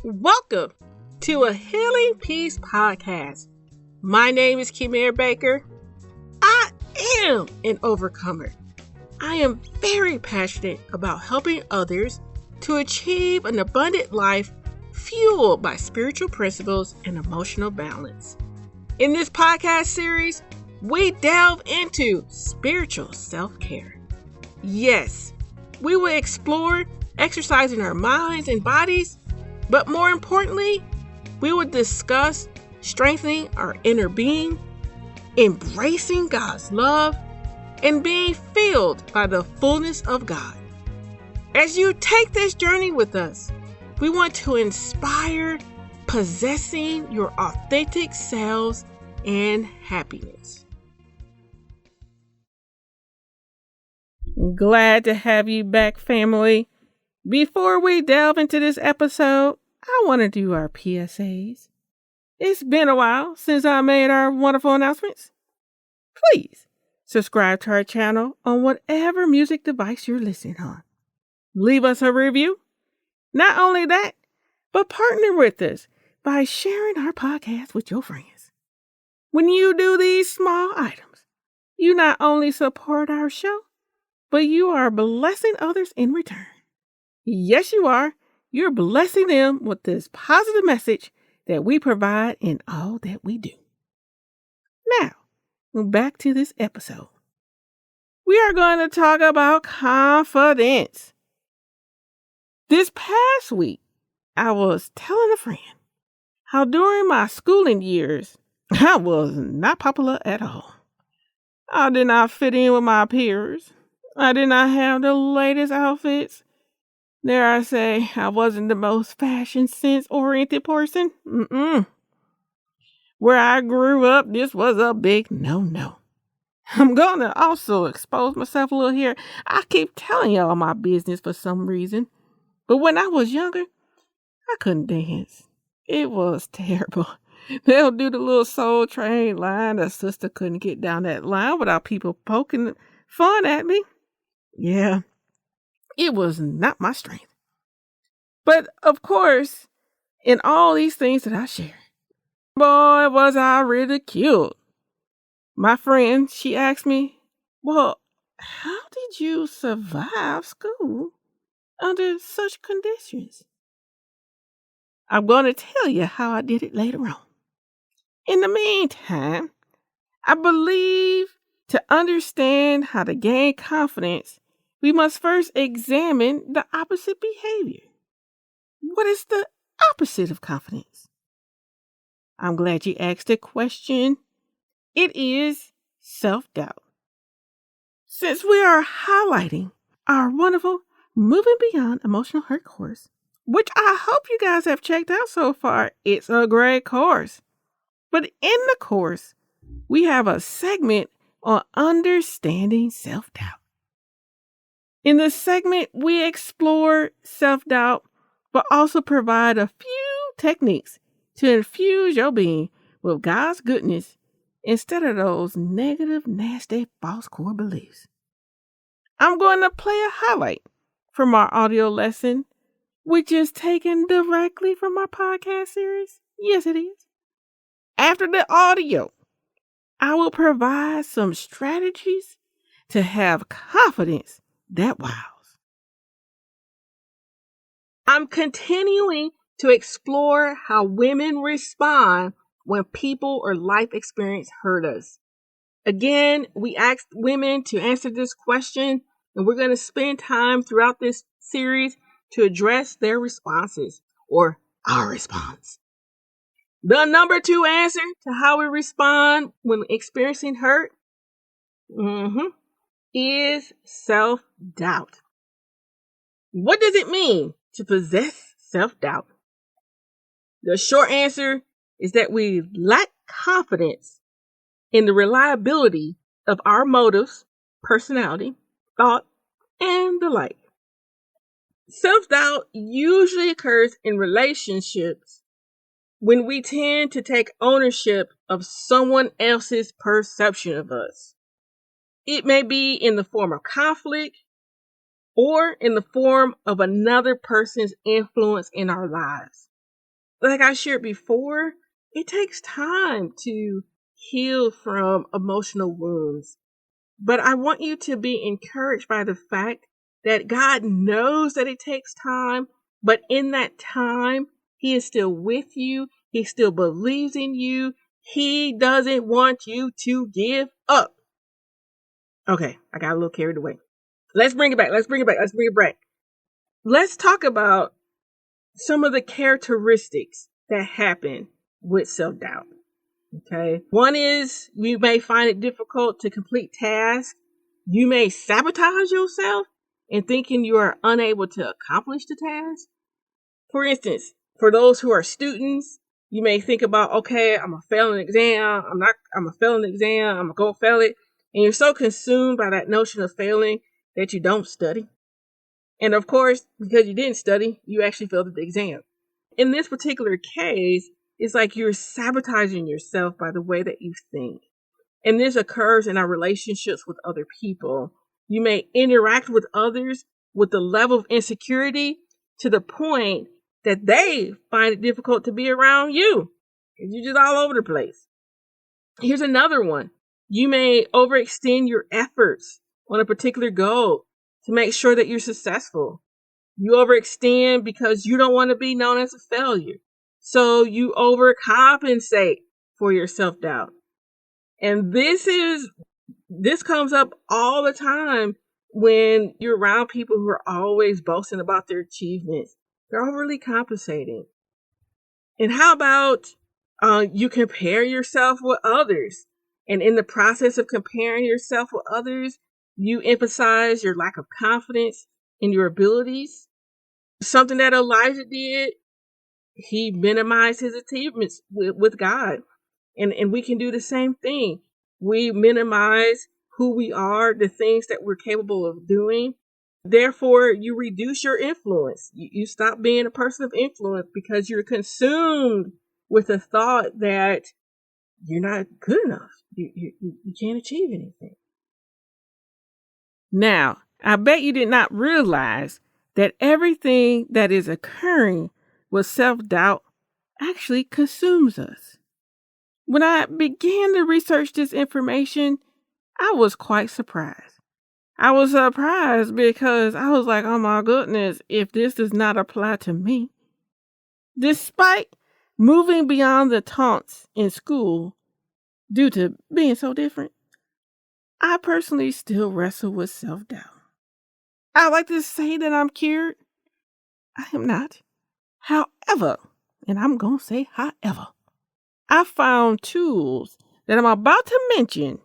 Welcome to a Healing Peace podcast. My name is Kimera Baker. I am an overcomer. I am very passionate about helping others to achieve an abundant life fueled by spiritual principles and emotional balance. In this podcast series, we delve into spiritual self-care. Yes, we will explore exercising our minds and bodies, but more importantly, we will discuss strengthening our inner being, embracing God's love, and being filled by the fullness of God. As you take this journey with us, we want to inspire possessing your authentic selves and happiness. Glad to have you back, family. Before we delve into this episode, I want to do our PSAs. It's been a while since I made our wonderful announcements. Please subscribe to our channel on whatever music device you're listening on. Leave us a review. Not only that, but partner with us by sharing our podcast with your friends. When you do these small items, you not only support our show, but you are blessing others in return. Yes, you are. You're blessing them with this positive message that we provide in all that we do. Now, back to this episode. We are going to talk about confidence. This past week, I was telling a friend how during my schooling years, I was not popular at all. I did not fit in with my peers. I did not have the latest outfits. Dare I say, I wasn't the most fashion sense-oriented person. Where I grew up, this was a big no-no. I'm going to also expose myself a little here. I keep telling y'all my business for some reason. But when I was younger, I couldn't dance. It was terrible. They'll do the little Soul Train line. The sister couldn't get down that line without people poking fun at me. Yeah, it was not my strength. But of course, in all these things that I share, boy, was I ridiculed. My friend, she asked me, well, how did you survive school under such conditions? I'm going to tell you how I did it later on. In the meantime, I believe to understand how to gain confidence, we must first examine the opposite behavior. What is the opposite of confidence? I'm glad you asked the question. It is self-doubt. Since we are highlighting our wonderful Moving Beyond Emotional Hurt course, which I hope you guys have checked out so far, it's a great course. But in the course, we have a segment on understanding self-doubt. In this segment, we explore self-doubt, but also provide a few techniques to infuse your being with God's goodness instead of those negative, nasty, false core beliefs. I'm going to play a highlight from our audio lesson, which is taken directly from our podcast series. Yes, it is. After the audio, I will provide some strategies to have confidence that wows. I'm continuing to explore how women respond when people or life experience hurt us. Again, we asked women to answer this question, and we're going to spend time throughout this series to address their responses, or our response. The number 2 answer to how we respond when experiencing hurt is self-doubt. What does it mean to possess self-doubt? The short answer is that we lack confidence in the reliability of our motives, personality, thought, and the like. Self-doubt usually occurs in relationships when we tend to take ownership of someone else's perception of us. It may be in the form of conflict or in the form of another person's influence in our lives. Like I shared before, it takes time to heal from emotional wounds. But I want you to be encouraged by the fact that God knows that it takes time, but in that time, He is still with you. He still believes in you. He doesn't want you to give up. Okay, I got a little carried away. Let's bring it back. Let's talk about some of the characteristics that happen with self doubt. Okay. One is you may find it difficult to complete tasks. You may sabotage yourself in thinking you are unable to accomplish the task. For instance, for those who are students, you may think about, okay, I'm gonna fail an exam. I'm gonna fail an exam. I'm gonna go fail it. And you're so consumed by that notion of failing that you don't study. And of course, because you didn't study, you actually failed the exam. In this particular case, it's like you're sabotaging yourself by the way that you think. And this occurs in our relationships with other people. You may interact with others with the level of insecurity to the point that they find it difficult to be around you. You're just all over the place. Here's another one. You may overextend your efforts on a particular goal to make sure that you're successful. You overextend because you don't want to be known as a failure. So you overcompensate for your self-doubt. And this comes up all the time when you're around people who are always boasting about their achievements. They're overly compensating. And how about you compare yourself with others? And in the process of comparing yourself with others, you emphasize your lack of confidence in your abilities. Something that Elijah did, he minimized his achievements with God. And we can do the same thing. We minimize who we are, the things that we're capable of doing. Therefore, you reduce your influence. You stop being a person of influence because you're consumed with the thought that you're not good enough. You can't achieve anything. Now, I bet you did not realize that everything that is occurring with self-doubt actually consumes us. When I began to research this information, I was quite surprised. I was surprised because I was like, oh my goodness, if this does not apply to me. Despite moving beyond the taunts in school due to being so different, I personally still wrestle with self-doubt. I like to say that I'm cured. I am not. However, and I'm going to say however, I found tools that I'm about to mention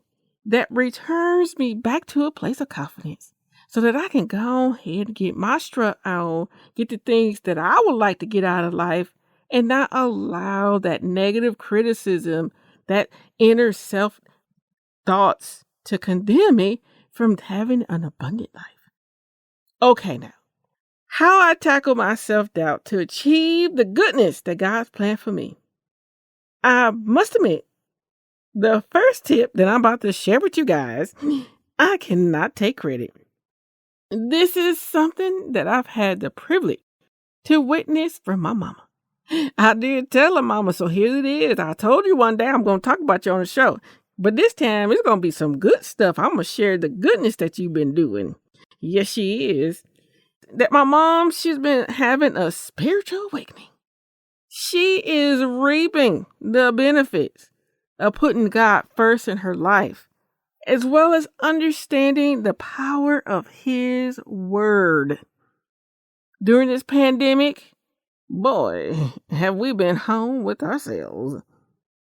that returns me back to a place of confidence so that I can go ahead and get my strut on, get the things that I would like to get out of life, and not allow that negative criticism, that inner self thoughts to condemn me from having an abundant life. Okay, now, how I tackle my self doubt to achieve the goodness that God's planned for me. I must admit, the first tip that I'm about to share with you guys, I cannot take credit. This is something that I've had the privilege to witness from my mama. I did tell her mama, so here it is. I told you one day I'm going to talk about you on the show. But this time it's going to be some good stuff. I'm going to share the goodness that you've been doing. Yes, she is. That my mom, she's been having a spiritual awakening. She is reaping the benefits of putting God first in her life, as well as understanding the power of His Word. During this pandemic, boy, have we been home with ourselves.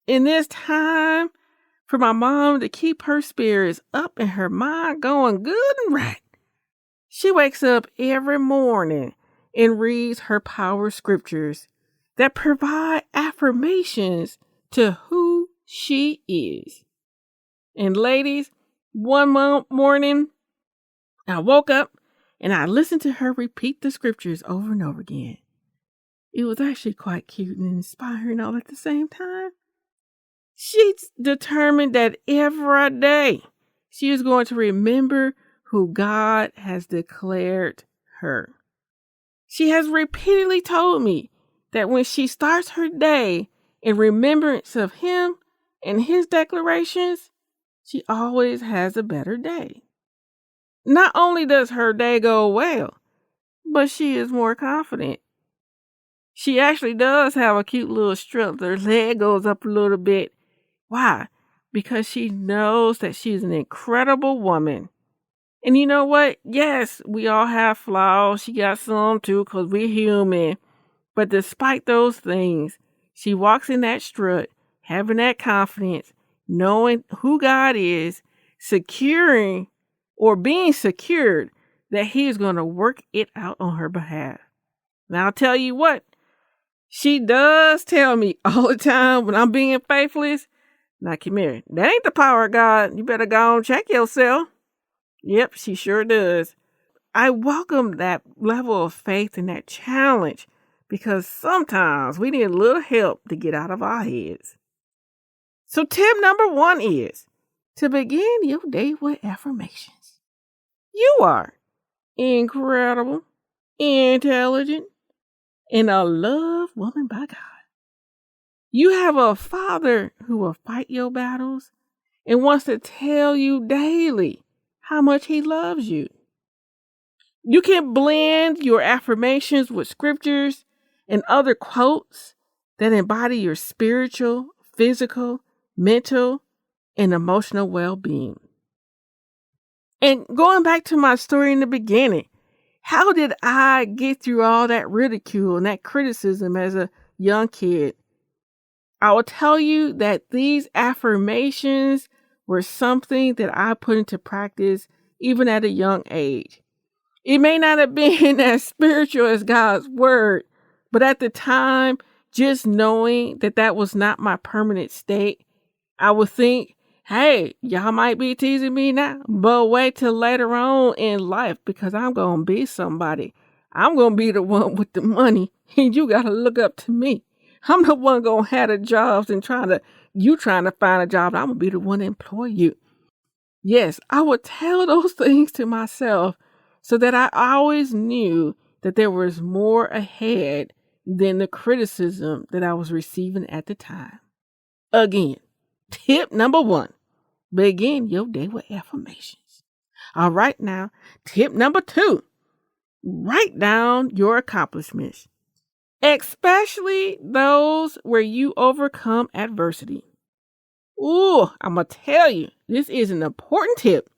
In this time, for my mom to keep her spirits up and her mind going good and right, she wakes up every morning and reads her power scriptures that provide affirmations to who she is. And ladies, one morning, I woke up and I listened to her repeat the scriptures over and over again. It was actually quite cute and inspiring all at the same time. She's determined that every day she is going to remember who God has declared her. She has repeatedly told me that when she starts her day in remembrance of him and his declarations, she always has a better day. Not only does her day go well, but she is more confident. She actually does have a cute little strut. Her leg goes up a little bit. Why? Because she knows that she's an incredible woman. And you know what? Yes, we all have flaws. She got some too, because we're human. But despite those things, she walks in that strut, having that confidence, knowing who God is, securing or being secured that he is going to work it out on her behalf. Now, I'll tell you what, she does tell me all the time when I'm being faithless, now, Kimera, that ain't the power of God. You better go and check yourself. Yep, she sure does. I welcome that level of faith and that challenge because sometimes we need a little help to get out of our heads. So tip number 1 is to begin your day with affirmations. You are incredible, intelligent, and a loved woman by God. You have a Father who will fight your battles and wants to tell you daily how much he loves you. You can blend your affirmations with scriptures and other quotes that embody your spiritual, physical, mental, and emotional well-being. And going back to my story in the beginning, how did I get through all that ridicule and that criticism as a young kid? I will tell you that these affirmations were something that I put into practice even at a young age. It may not have been as spiritual as God's word, but at the time, just knowing that that was not my permanent state, I would think, hey, y'all might be teasing me now, but wait till later on in life because I'm going to be somebody. I'm going to be the one with the money and you got to look up to me. I'm the one going to have the jobs and trying to find a job. I'm going to be the one to employ you. Yes, I would tell those things to myself so that I always knew that there was more ahead than the criticism that I was receiving at the time. Again, tip number 1, begin your day with affirmations. All right, now, tip number 2, write down your accomplishments, especially those where you overcome adversity. Ooh, I'm going to tell you, this is an important tip.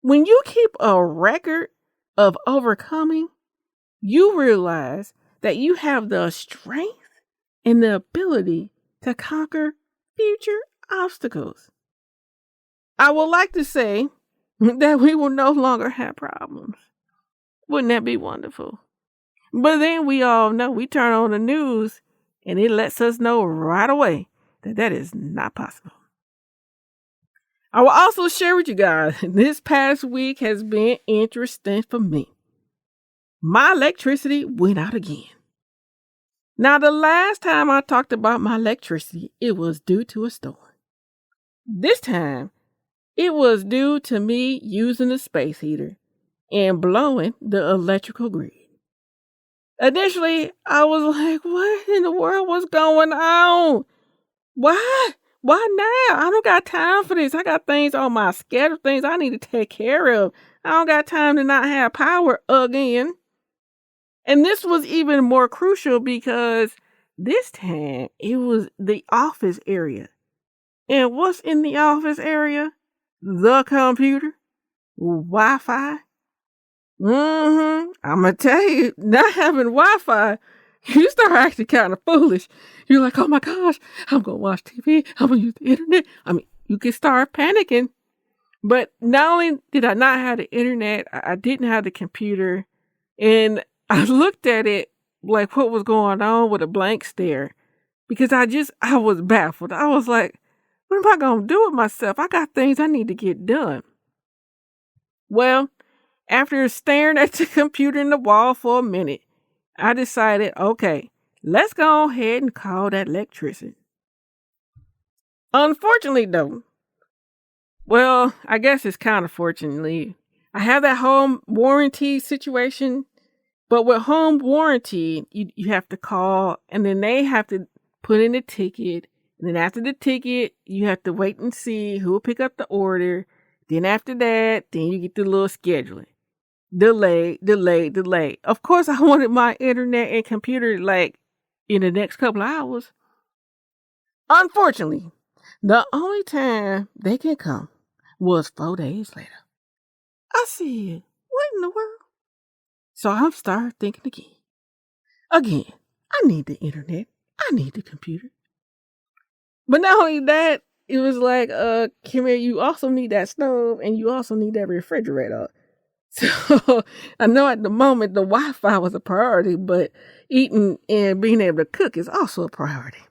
When you keep a record of overcoming, you realize that you have the strength and the ability to conquer future obstacles. I would like to say that we will no longer have problems. Wouldn't that be wonderful? But then we all know, we turn on the news and it lets us know right away that that is not possible. I will also share with you guys, this past week has been interesting for me. My electricity went out again. Now, the last time I talked about my electricity, it was due to a storm. This time, it was due to me using the space heater and blowing the electrical grid. Initially, I was like, what in the world was going on? Why? Why now? I don't got time for this. I got things on my schedule, things I need to take care of. I don't got time to not have power again. And this was even more crucial because this time it was the office area. And what's in the office area? The computer, Wi-Fi. I'm going to tell you, not having Wi-Fi, you start acting kind of foolish. You're like, oh my gosh, I'm going to watch TV. I'm going to use the internet. I mean, you can start panicking. But not only did I not have the internet, I didn't have the computer. And I looked at it like what was going on with a blank stare. Because I was baffled. I was like, what am I going to do with myself? I got things I need to get done. Well, after staring at the computer and the wall for a minute, I decided, okay, let's go ahead and call that electrician. Unfortunately, though, well, I guess it's kind of fortunately, I have that home warranty situation, But with home warranty, you have to call, and then they have to put in a ticket. And then after the ticket, you have to wait and see who will pick up the order. Then after that, then you get the little scheduling. Delay. Of course, I wanted my internet and computer like in the next couple of hours. Unfortunately, the only time they can come was 4 days later. I said, what in the world? So I started thinking again, I need the internet. I need the computer. But not only that, it was like, Kimmy, you also need that stove and you also need that refrigerator. So I know at the moment the Wi-Fi was a priority, but eating and being able to cook is also a priority.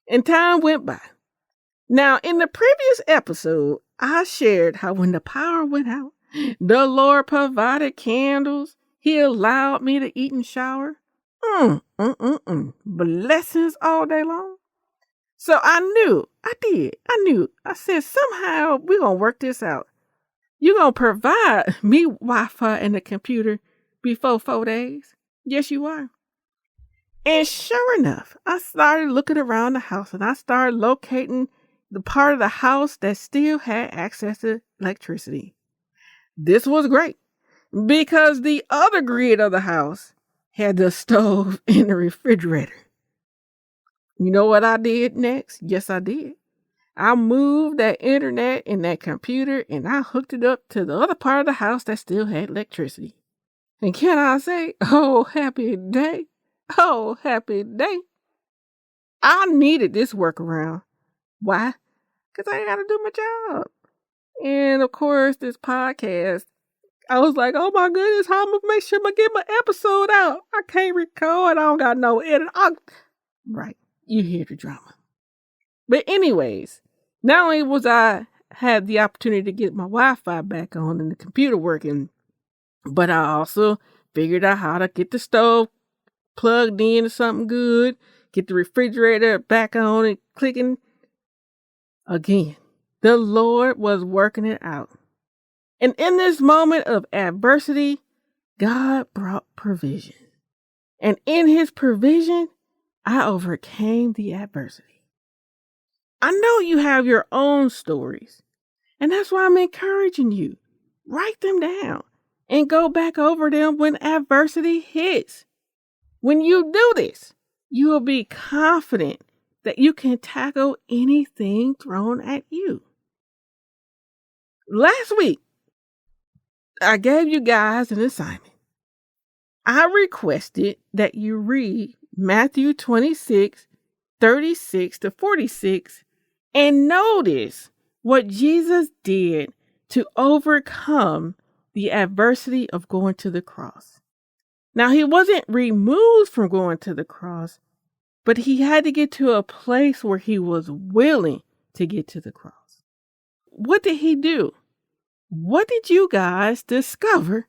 And time went by. Now, in the previous episode, I shared how when the power went out, the Lord provided candles. He allowed me to eat and shower. Blessings all day long. So I knew. I said, somehow we're going to work this out. You're going to provide me Wi-Fi and the computer before 4 days. Yes, you are. And sure enough, I started looking around the house and I started locating the part of the house that still had access to electricity. This was great because the other grid of the house had the stove and the refrigerator. You know what I did next? Yes, I did. I moved that internet and that computer and I hooked it up to the other part of the house that still had electricity. And can I say, oh, happy day. Oh, happy day. I needed this workaround. Why? Because I got to do my job. And of course, this podcast, I was like, oh my goodness, how am I going to make sure I get my episode out? I can't record. I don't got no edit. Right. You hear the drama. But anyways, not only was I had the opportunity to get my Wi-Fi back on and the computer working, but I also figured out how to get the stove plugged in to something good, get the refrigerator back on and clicking. Again, the Lord was working it out. And in this moment of adversity, God brought provision. And in his provision, I overcame the adversity. I know you have your own stories, and that's why I'm encouraging you. Write them down and go back over them when adversity hits. When you do this, you will be confident that you can tackle anything thrown at you. Last week, I gave you guys an assignment. I requested that you read Matthew 26, 36 to 46, and notice what Jesus did to overcome the adversity of going to the cross. Now, he wasn't removed from going to the cross, but he had to get to a place where he was willing to get to the cross. What did he do? What did you guys discover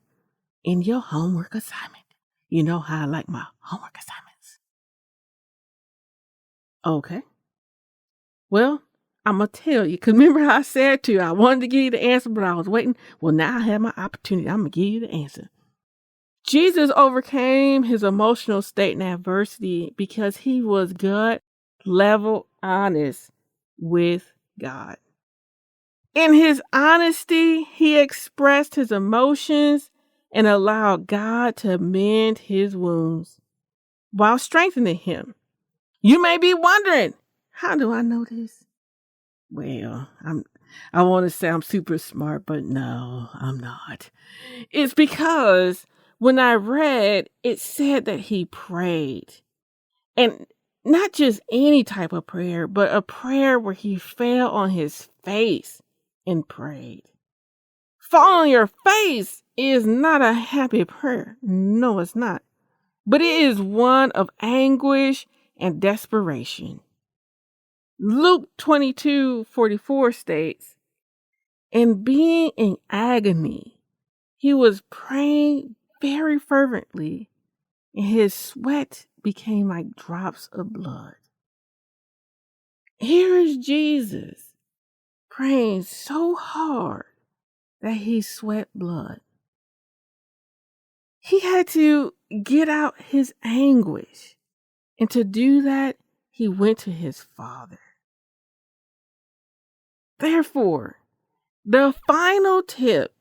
in your homework assignment? You know how I like my homework assignments. Okay. Well, I'm going to tell you, because remember how I said to you, I wanted to give you the answer, but I was waiting. Well, now I have my opportunity. I'm going to give you the answer. Jesus overcame his emotional state and adversity because he was gut level honest with God. In his honesty, he expressed his emotions and allowed God to mend his wounds while strengthening him. You may be wondering, how do I know this? Well, I want to say I'm super smart, but no, I'm not. It's because when I read, it said that he prayed. And not just any type of prayer, but a prayer where he fell on his face and prayed. Fall on your face is not a happy prayer. No, it's not. But it is one of anguish and desperation. Luke 22:44 states, and being in agony, he was praying very fervently, and his sweat became like drops of blood. Here is Jesus praying so hard that he sweat blood. He had to get out his anguish. And to do that, he went to his Father. Therefore, the final tip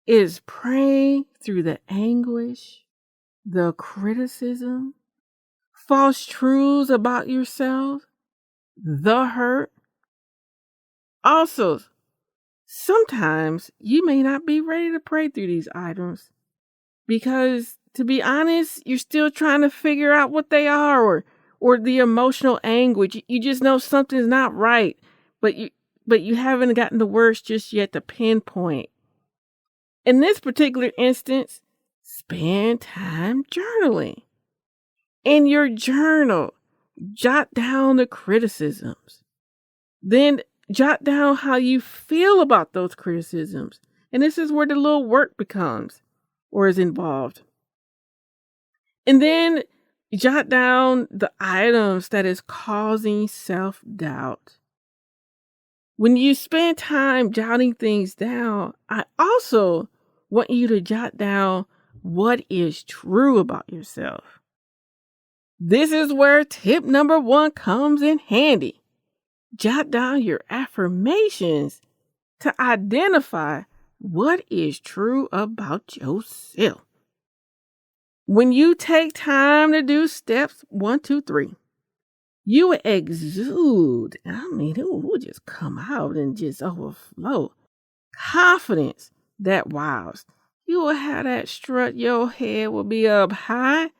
is pray through the anguish, the criticism, false truths about yourself, the hurt. Also, sometimes you may not be ready to pray through these items because, to be honest, you're still trying to figure out what they are, or the emotional anguish. You just know something's not right, but you haven't gotten the words just yet to pinpoint. In this particular instance, spend time journaling. In your journal, jot down the criticisms. Then jot down how you feel about those criticisms. And this is where the little work becomes or is involved. And then jot down the items that is causing self-doubt. When you spend time jotting things down, I also want you to jot down what is true about yourself. This is where tip number 1 comes in handy. Jot down your affirmations to identify what is true about yourself. When you take time to do steps 1, 2, 3, you will exude, it will just come out and just overflow confidence that wows. You will have that strut, your head will be up high,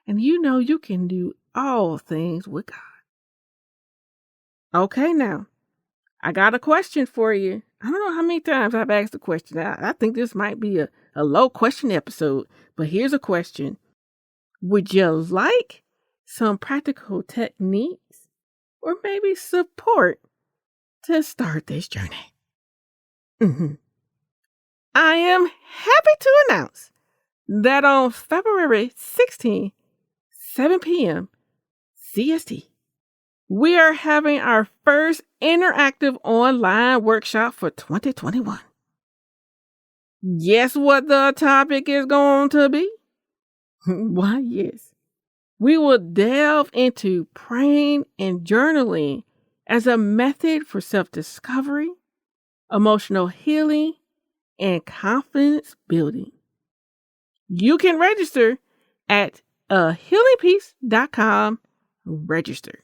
and you know you can do all things with God. Okay, now, I got a question for you. I don't know how many times I've asked the question. I think this might be a low question episode, but here's a question. Would you like some practical techniques or maybe support to start this journey? I am happy to announce that on February 16th, 7 p.m. CST, we are having our first interactive online workshop for 2021. Guess what the topic is going to be? Why, yes. We will delve into praying and journaling as a method for self-discovery, emotional healing, and confidence building. You can register at healingpeace.com. Register.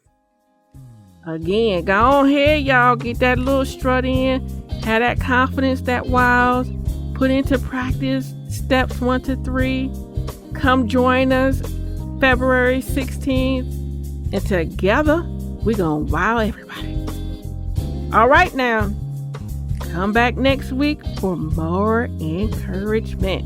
Again, go ahead, y'all. Get that little strut in. Have that confidence that wows. Put into practice steps 1 to 3. Come join us February 16th. And together, we're going to wow everybody. All right, now. Come back next week for more encouragement.